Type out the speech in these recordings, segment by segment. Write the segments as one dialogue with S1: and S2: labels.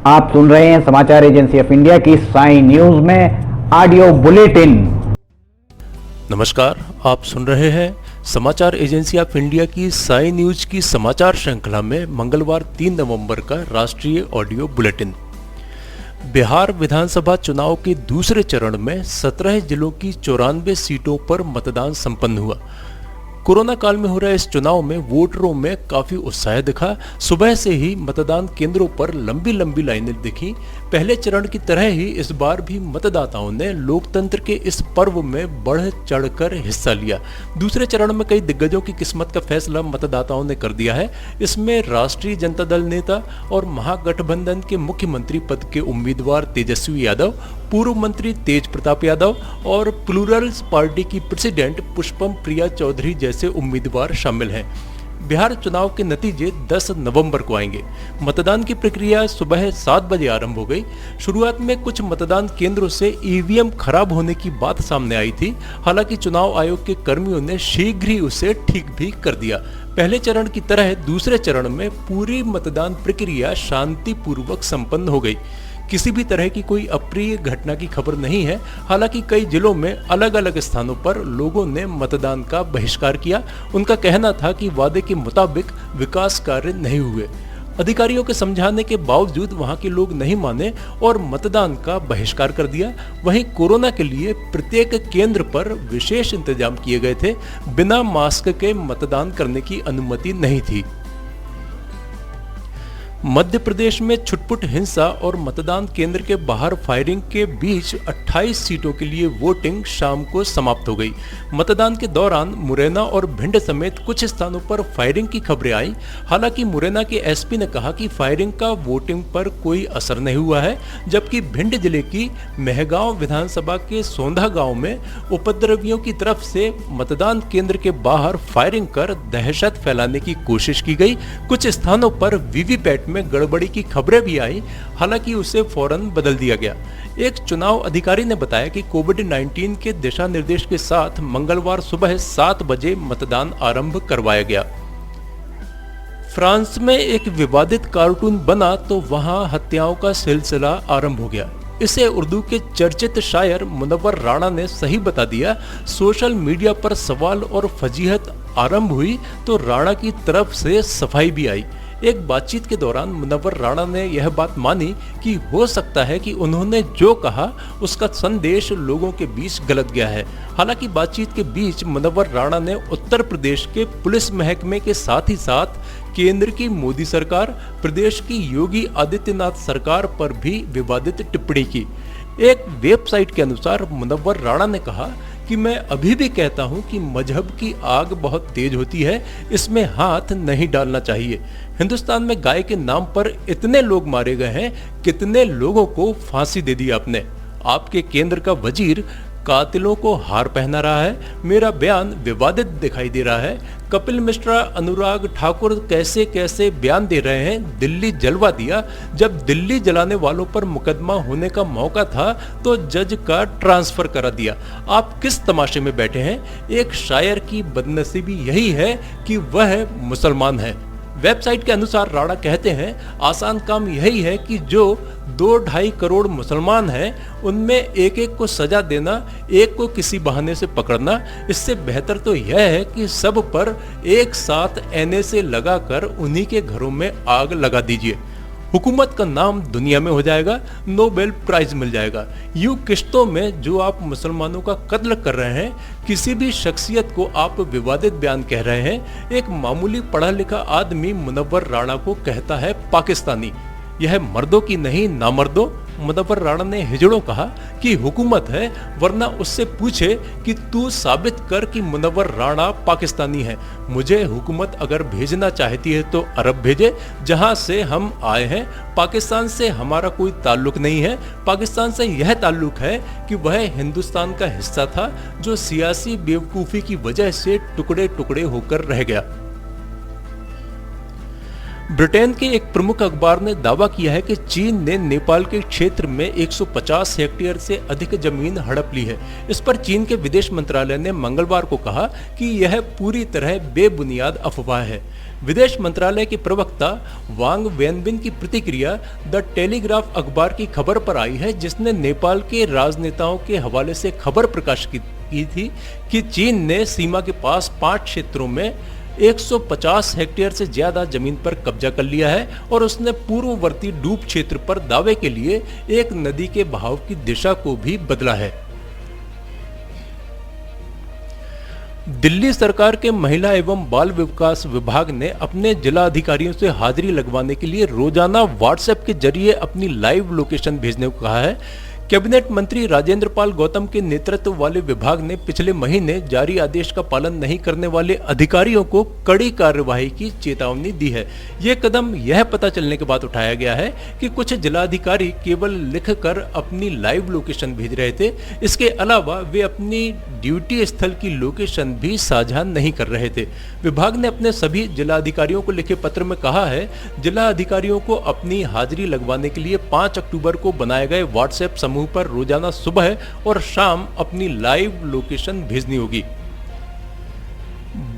S1: आप सुन रहे हैं समाचार एजेंसी ऑफ इंडिया की साई न्यूज में ऑडियो बुलेटिन।
S2: नमस्कार, आप सुन रहे हैं समाचार एजेंसी ऑफ इंडिया की साई न्यूज की समाचार श्रृंखला में मंगलवार 3 नवंबर का राष्ट्रीय ऑडियो बुलेटिन। बिहार विधानसभा चुनाव के दूसरे चरण में 17 जिलों की 94 सीटों पर मतदान संपन्न हुआ। कोरोना काल में हो रहे इस चुनाव में वोटरों में काफी उत्साह दिखा। सुबह से ही मतदान केंद्रों पर लंबी लंबी लाइनें दिखी। पहले चरण की तरह ही इस बार भी मतदाताओं ने लोकतंत्र के इस पर्व में बढ़ चढ़कर हिस्सा लिया। दूसरे चरण में कई दिग्गजों की किस्मत का फैसला मतदाताओं ने कर दिया है। इसमें राष्ट्रीय जनता दल नेता और महागठबंधन के मुख्यमंत्री पद के उम्मीदवार तेजस्वी यादव, पूर्व मंत्री तेज प्रताप यादव और प्लूरल्स पार्टी की प्रेसिडेंट पुष्पम प्रिया चौधरी जैसे उम्मीदवार शामिल हैं। बिहार चुनाव के नतीजे 10 नवंबर को आएंगे। मतदान की प्रक्रिया सुबह 7 बजे आरंभ हो गई। शुरुआत में कुछ मतदान केंद्रों से ईवीएम खराब होने की बात सामने आई थी। हालांकि चुनाव आयोग के कर्मियों ने शीघ्र ही उसे ठीक भी कर दिया। पहले चरण की तरह दूसरे चरण में पूरी मतदान प्रक्रिया शांतिपूर्वक संपन्न हो गई। किसी भी तरह की कोई अप्रिय घटना की खबर नहीं है। हालांकि कई जिलों में अलग अलग स्थानों पर लोगों ने मतदान का बहिष्कार किया। उनका कहना था कि वादे के मुताबिक विकास कार्य नहीं हुए। अधिकारियों के समझाने के बावजूद वहां के लोग नहीं माने और मतदान का बहिष्कार कर दिया। वहीं कोरोना के लिए प्रत्येक केंद्र पर विशेष इंतजाम किए गए थे। बिना मास्क के मतदान करने की अनुमति नहीं थी। मध्य प्रदेश में छुटपुट हिंसा और मतदान केंद्र के बाहर फायरिंग के बीच 28 सीटों के लिए वोटिंग शाम को समाप्त हो गई। मतदान के दौरान मुरैना और भिंड समेत कुछ स्थानों पर फायरिंग की खबरें आई। हालांकि मुरैना के एसपी ने कहा कि फायरिंग का वोटिंग पर कोई असर नहीं हुआ है, जबकि भिंड जिले की मेहगांव विधानसभा के सोंधा गांव में उपद्रवियों की तरफ से मतदान केंद्र के बाहर फायरिंग कर दहशत फैलाने की कोशिश की गई। कुछ स्थानों पर वीवीपैट में गड़बड़ी की खबरें भी आई, हालांकि उसे फौरन बदल दिया गया। एक चुनाव अधिकारी ने बताया कि कोविड-19 के दिशा निर्देश के साथ मंगलवार सुबह 7 बजे मतदान आरंभ करवाया गया। फ्रांस में एक विवादित कार्टून बना तो वहां हत्याओं का सिलसिला आरंभ हो गया। इसे उर्दू के चर्चित शायर मुनव्वर राणा ने सही बता दिया। सोशल मीडिया पर सवाल और फजीहत आरंभ हुई तो राणा की तरफ से सफाई भी आई। एक बातचीत के दौरान मुनव्वर राणा ने यह बात मानी कि हो सकता है कि उन्होंने जो कहा उसका संदेश लोगों के बीच गलत गया है। हालांकि बातचीत के बीच मुनव्वर राणा ने उत्तर प्रदेश के पुलिस महकमे के साथ ही साथ केंद्र की मोदी सरकार, प्रदेश की योगी आदित्यनाथ सरकार पर भी विवादित टिप्पणी की। एक वेबसाइट के अनुसार मुनव्वर राणा ने कहा कि मैं अभी भी कहता हूं कि मजहब की आग बहुत तेज होती है, इसमें हाथ नहीं डालना चाहिए। हिंदुस्तान में गाय के नाम पर इतने लोग मारे गए हैं, कितने लोगों को फांसी दे दी आपने। आपके केंद्र का वजीर कातिलों को हार पहना रहा है। मेरा बयान विवादित दिखाई दे रहा है। कपिल मिश्रा, अनुराग ठाकुर कैसे कैसे बयान दे रहे हैं। दिल्ली जलवा दिया। जब दिल्ली जलाने वालों पर मुकदमा होने का मौका था तो जज का ट्रांसफर करा दिया। आप किस तमाशे में बैठे हैं? एक शायर की बदनसीबी यही है कि वह मुसलमान है। वेबसाइट के अनुसार राणा कहते हैं, आसान काम यही है कि जो 2-2.5 करोड़ मुसलमान हैं उनमें एक एक को सजा देना, एक को किसी बहाने से पकड़ना। इससे बेहतर तो यह है कि सब पर एक साथ एनएसए लगाकर उन्हीं के घरों में आग लगा दीजिए। हुकूमत का नाम दुनिया में हो जाएगा, नोबेल प्राइज मिल जाएगा। यूं किश्तों में जो आप मुसलमानों का कत्ल कर रहे हैं, किसी भी शख्सियत को आप विवादित बयान कह रहे हैं। एक मामूली पढ़ा लिखा आदमी मुनव्वर राणा को कहता है पाकिस्तानी। यह मर्दों की नहीं नामर्दों। मुनव्वर राणा ने हिजड़ों कहा कि हुकूमत है, वरना उससे पूछे कि तू साबित कर कि मुनव्वर राणा पाकिस्तानी है। मुझे हुकूमत अगर भेजना चाहती है तो अरब भेजे, जहां से हम आए हैं। पाकिस्तान से हमारा कोई ताल्लुक नहीं है। पाकिस्तान से यह ताल्लुक है कि वह हिंदुस्तान का हिस्सा था जो सियासी बेवकूफ़ी की वजह से टुकड़े टुकड़े होकर रह गया। ब्रिटेन के एक प्रमुख अखबार ने दावा किया है कि चीन ने नेपाल के क्षेत्र में 150 हेक्टेयर से अधिक जमीन हड़प ली है। इस पर चीन के विदेश मंत्रालय ने मंगलवार को कहा कि यह पूरी तरह बेबुनियाद अफवाह है। विदेश मंत्रालय के प्रवक्ता वांग वेनबिन की प्रतिक्रिया द टेलीग्राफ अखबार की खबर पर आई है, जिसने नेपाल के राजनेताओं के हवाले से खबर प्रकाशित की थी कि चीन ने सीमा के पास 5 क्षेत्रों में 150 हेक्टेयर से ज्यादा जमीन पर कब्जा कर लिया है और उसने पूर्ववर्ती डूब क्षेत्र पर दावे के लिए एक नदी के बहाव की दिशा को भी बदला है। दिल्ली सरकार के महिला एवं बाल विकास विभाग ने अपने जिला अधिकारियों से हाजिरी लगवाने के लिए रोजाना व्हाट्सएप के जरिए अपनी लाइव लोकेशन भेजने को कहा है। कैबिनेट मंत्री राजेंद्र पाल गौतम के नेतृत्व वाले विभाग ने पिछले महीने जारी आदेश का पालन नहीं करने वाले अधिकारियों को कड़ी कार्यवाही की चेतावनी दी है। यह कदम यह पता चलने के बाद उठाया गया है कि कुछ जिलाधिकारी केवल लिखकर अपनी लाइव लोकेशन भेज रहे थे। इसके अलावा वे अपनी ड्यूटी स्थल की लोकेशन भी साझा नहीं कर रहे थे। विभाग ने अपने सभी जिलाधिकारियों को लिखे पत्र में कहा है, जिला अधिकारियों को अपनी हाजिरी लगवाने के लिए 5 अक्टूबर को बनाए गए व्हाट्सएप समूह पर रोजाना सुबह और शाम अपनी लाइव लोकेशन भेजनी होगी।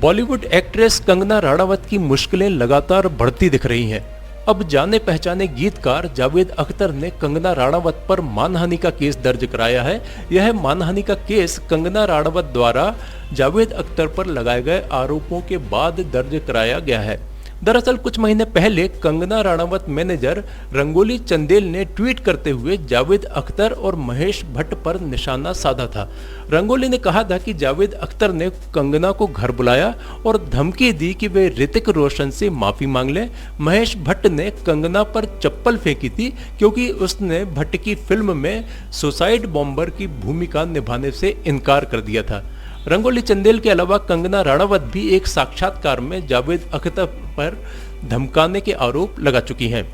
S2: बॉलीवुड एक्ट्रेस कंगना राणावत की मुश्किलें लगातार बढ़ती दिख रही हैं। अब जाने पहचाने गीतकार जावेद अख्तर ने कंगना राणावत पर मानहानि का केस दर्ज कराया है। यह मानहानि का केस कंगना राणावत द्वारा जावेद अख्तर पर लगाए गए आरोपों के बाद दर्ज कराया गया है। दरअसल कुछ महीने पहले कंगना राणावत मैनेजर रंगोली चंदेल ने ट्वीट करते हुए जावेद अख्तर और महेश भट्ट पर निशाना साधा था। रंगोली ने कहा था कि जावेद अख्तर ने कंगना को घर बुलाया और धमकी दी कि वे ऋतिक रोशन से माफी मांग लें। महेश भट्ट ने कंगना पर चप्पल फेंकी थी क्योंकि उसने भट्ट की फिल्म में सुसाइड बॉम्बर की भूमिका निभाने से इनकार कर दिया था। रंगोली चंदेल के अलावा कंगना राणावत भी एक साक्षात्कार में जावेद अख्तर पर धमकाने के आरोप लगा चुकी हैं।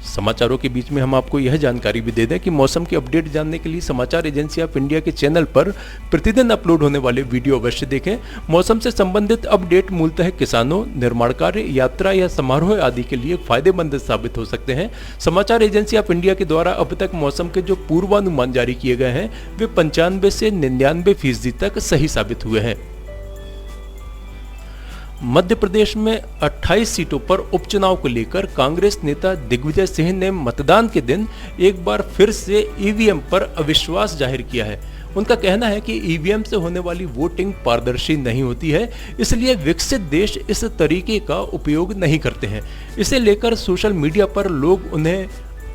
S2: समाचारों के बीच में हम आपको यह जानकारी भी दे दें कि मौसम की अपडेट जानने के लिए समाचार एजेंसी ऑफ इंडिया के चैनल पर प्रतिदिन अपलोड होने वाले वीडियो अवश्य देखें। मौसम से संबंधित अपडेट मूलतः किसानों, निर्माण कार्य, यात्रा या समारोह आदि के लिए फायदेमंद साबित हो सकते हैं। समाचार एजेंसी ऑफ इंडिया के द्वारा अब तक मौसम के जो पूर्वानुमान जारी किए गए हैं वे 95 से 99% तक सही साबित हुए हैं। मध्य प्रदेश में 28 सीटों पर उपचुनाव को लेकर कांग्रेस नेता दिग्विजय सिंह ने मतदान के दिन एक बार फिर से ईवीएम पर अविश्वास जाहिर किया है। उनका कहना है कि ईवीएम से होने वाली वोटिंग पारदर्शी नहीं होती है, इसलिए विकसित देश इस तरीके का उपयोग नहीं करते हैं। इसे लेकर सोशल मीडिया पर लोग उन्हें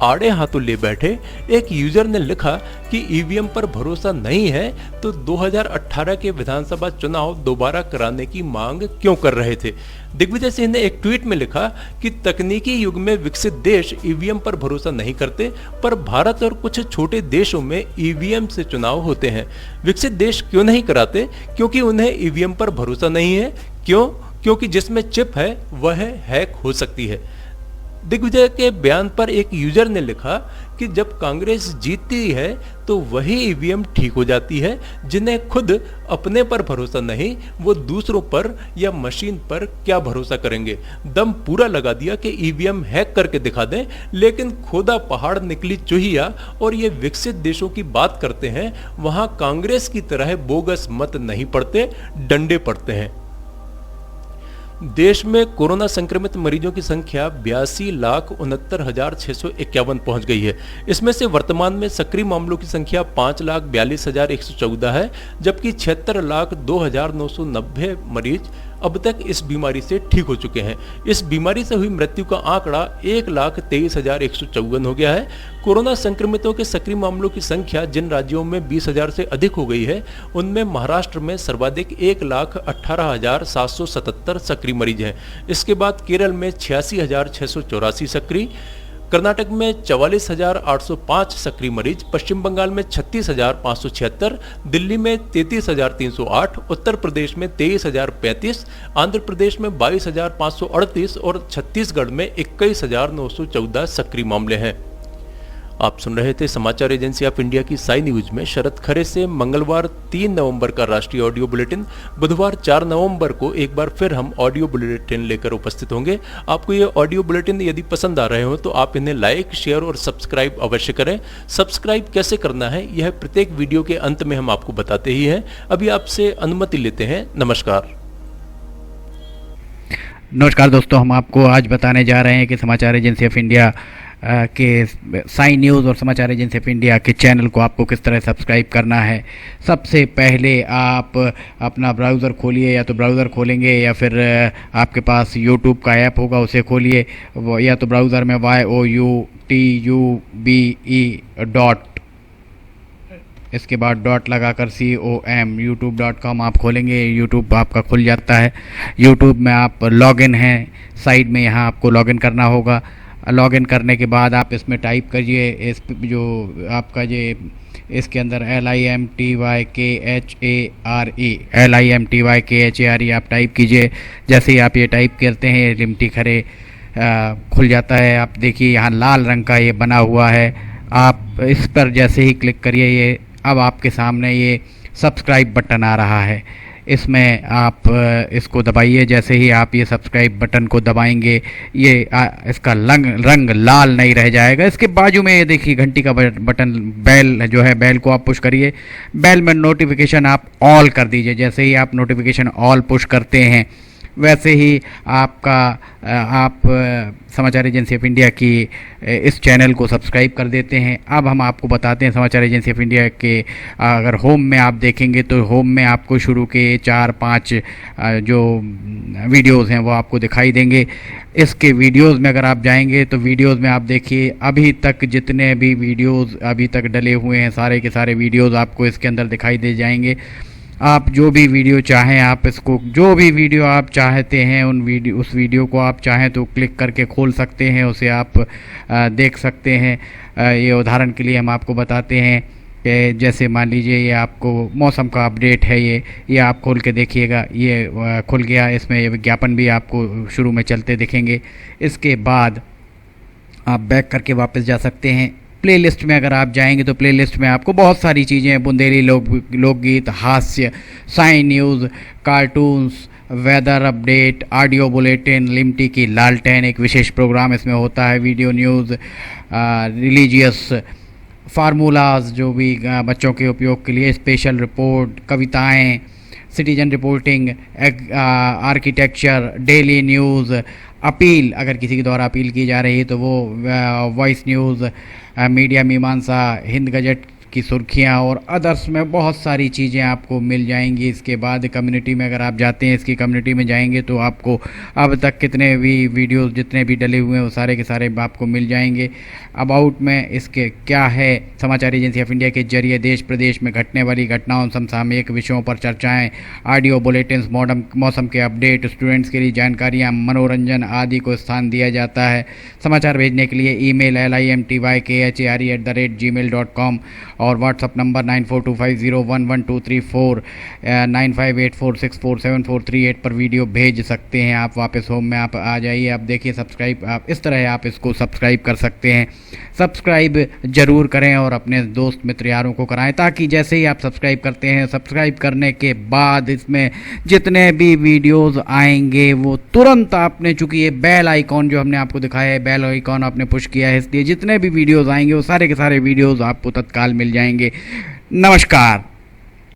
S2: आड़े हाथों ले बैठे। एक यूजर ने लिखा कि ईवीएम पर भरोसा नहीं है तो 2018 के विधानसभा चुनाव दोबारा कराने की मांग क्यों कर रहे थे। दिग्विजय सिंह ने एक ट्वीट में लिखा कि तकनीकी युग में विकसित देश ईवीएम पर भरोसा नहीं करते, पर भारत और कुछ छोटे देशों में ईवीएम से चुनाव होते हैं। विकसित देश क्यों नहीं कराते? क्योंकि उन्हें ईवीएम पर भरोसा नहीं है। क्यों? क्योंकि जिसमें चिप है वह हैक हो सकती है। दिग्विजय के बयान पर एक यूजर ने लिखा कि जब कांग्रेस जीतती है तो वही ईवीएम ठीक हो जाती है। जिन्हें खुद अपने पर भरोसा नहीं, वो दूसरों पर या मशीन पर क्या भरोसा करेंगे। दम पूरा लगा दिया कि ईवीएम हैक करके दिखा दें, लेकिन खोदा पहाड़ निकली चूहिया। और ये विकसित देशों की बात करते हैं, वहां कांग्रेस की तरह बोगस मत नहीं पड़ते, डंडे पड़ते हैं। देश में कोरोना संक्रमित मरीजों की संख्या 82,69,651 पहुंच गई है। इसमें से वर्तमान में सक्रिय मामलों की संख्या 5,42,114 है, जबकि 76,02,990 मरीज अब तक इस बीमारी से ठीक हो चुके हैं। इस बीमारी से हुई मृत्यु का आंकड़ा 1,23,154 हो गया है। कोरोना संक्रमितों के सक्रिय मामलों की संख्या जिन राज्यों में 20,000 से अधिक हो गई है, उनमें महाराष्ट्र में सर्वाधिक 1,18,777 सक्रिय मरीज हैं। इसके बाद केरल में 86,684 सक्रिय, कर्नाटक में 44,805 सक्रिय मरीज, पश्चिम बंगाल में 36,576, दिल्ली में 33,308, उत्तर प्रदेश में 23,035, आंध्र प्रदेश में 22,538 और छत्तीसगढ़ में 21,914 सक्रिय मामले हैं। आप सुन रहे थे समाचार एजेंसी ऑफ इंडिया की साई न्यूज में शरद खरे से मंगलवार 3 नवंबर का राष्ट्रीय ऑडियो बुलेटिन। बुधवार 4 नवंबर को एक बार फिर हम ऑडियो बुलेटिन लेकर उपस्थित होंगे। आपको ये ऑडियो बुलेटिन यदि पसंद आ रहे हो तो आप इन्हें लाइक, शेयर और सब्सक्राइब अवश्य करें। सब्सक्राइब कैसे करना है यह प्रत्येक वीडियो के अंत में हम आपको बताते ही हैं। अभी आपसे अनुमति लेते हैं। नमस्कार।
S1: नमस्कार दोस्तों, हम आपको आज बताने जा रहे हैं कि समाचार एजेंसी ऑफ इंडिया के साई न्यूज़ और समाचार एजेंसी ऑफ इंडिया के चैनल को आपको किस तरह सब्सक्राइब करना है। सबसे पहले आप अपना ब्राउज़र खोलिए, या तो ब्राउज़र खोलेंगे या फिर आपके पास यूट्यूब का ऐप होगा उसे खोलिए, या तो ब्राउज़र में youtube इसके बाद डॉट लगाकर com youtube.com आप खोलेंगे। यूट्यूब आपका खुल जाता है। यूट्यूब में आप लॉगिन हैं, साइड में यहाँ आपको लॉगिन करना होगा। लॉगिन करने के बाद आप इसमें टाइप करिए, इस जो आपका ये इसके अंदर LIMTYKHARE आप टाइप कीजिए। जैसे ही आप ये टाइप करते हैं लिमटी खरे खुल जाता है। आप देखिए यहाँ लाल रंग का ये बना हुआ है, आप इस पर जैसे ही क्लिक करिए ये अब आपके सामने ये सब्सक्राइब बटन आ रहा है। इसमें आप इसको दबाइए। जैसे ही आप ये सब्सक्राइब बटन को दबाएंगे ये इसका रंग लाल नहीं रह जाएगा। इसके बाजू में ये देखिए घंटी का बटन, बेल जो है, बेल को आप पुश करिए। बेल में नोटिफिकेशन आप ऑल कर दीजिए। जैसे ही आप नोटिफिकेशन ऑल पुश करते हैं वैसे ही आप समाचार एजेंसी ऑफ इंडिया की इस चैनल को सब्सक्राइब कर देते हैं। अब हम आपको बताते हैं समाचार एजेंसी ऑफ इंडिया के अगर होम में आप देखेंगे तो होम में आपको शुरू के 4-5 जो वीडियोज़ हैं वो आपको दिखाई देंगे। इसके वीडियोज़ में अगर आप जाएंगे तो वीडियोज़ में आप देखिए अभी तक जितने भी वीडियोज़ अभी तक डले हुए हैं सारे के सारे वीडियोज़ आपको इसके अंदर दिखाई दे जाएंगे। आप जो भी वीडियो चाहें, आप इसको जो भी वीडियो आप चाहते हैं उस वीडियो को आप चाहें तो क्लिक करके खोल सकते हैं, उसे आप देख सकते हैं। ये उदाहरण के लिए हम आपको बताते हैं कि जैसे मान लीजिए ये आपको मौसम का अपडेट है, ये आप खोल के देखिएगा, ये खुल गया। इसमें ये विज्ञापन भी आपको शुरू में चलते दिखेंगे। इसके बाद आप बैक करके वापस जा सकते हैं। प्लेलिस्ट में अगर आप जाएंगे तो प्लेलिस्ट में आपको बहुत सारी चीज़ें, बुंदेली लोकगीत, हास्य, Sai news, cartoons, weather update, audio bulletin, Limti की लालटेन एक विशेष प्रोग्राम इसमें होता है, वीडियो न्यूज़, रिलीजियस फार्मूलाज जो भी बच्चों के उपयोग के लिए, स्पेशल रिपोर्ट, कविताएं, citizen reporting, architecture, daily news, appeal अगर किसी के द्वारा अपील की जा रही है तो वो, वॉइस न्यूज़, मीडिया मीमांसा, हिंद गजट की सुर्खियाँ और अदर्स में बहुत सारी चीज़ें आपको मिल जाएंगी। इसके बाद कम्युनिटी में अगर आप जाते हैं, इसकी कम्युनिटी में जाएंगे तो आपको अब तक कितने भी वीडियोस जितने भी डले हुए हैं वो सारे के सारे आपको मिल जाएंगे। अबाउट में इसके क्या है, समाचार एजेंसी ऑफ इंडिया के जरिए देश प्रदेश में घटने वाली घटनाओं, समसामयिक विषयों पर चर्चाएँ, ऑडियो बुलेटिन्स, मौसम के अपडेट, स्टूडेंट्स के लिए जानकारियाँ, मनोरंजन आदि को स्थान दिया जाता है। समाचार भेजने के लिए ईमेल LIMTYKHARE@gmail.com और व्हाट्सअप नंबर 9425011234 9584647438 पर वीडियो भेज सकते हैं। आप वापस होम में आप आ जाइए। आप देखिए सब्सक्राइब, आप इस तरह आप इसको सब्सक्राइब कर सकते हैं। सब्सक्राइब ज़रूर करें और अपने दोस्त मित्र यारों को कराएं, ताकि जैसे ही आप सब्सक्राइब करते हैं, सब्सक्राइब करने के बाद इसमें जितने भी वीडियोज़ आएंगे वो तुरंत आपने, चूँकि ये बेल आइकॉन जो हमने आपको दिखाया है, बेल आइकॉन आपने पुश किया है, इसलिए जितने भी वीडियोज़ आएंगे वो सारे के सारे वीडियोज़ आपको तत्काल मिल जाएंगे। नमस्कार।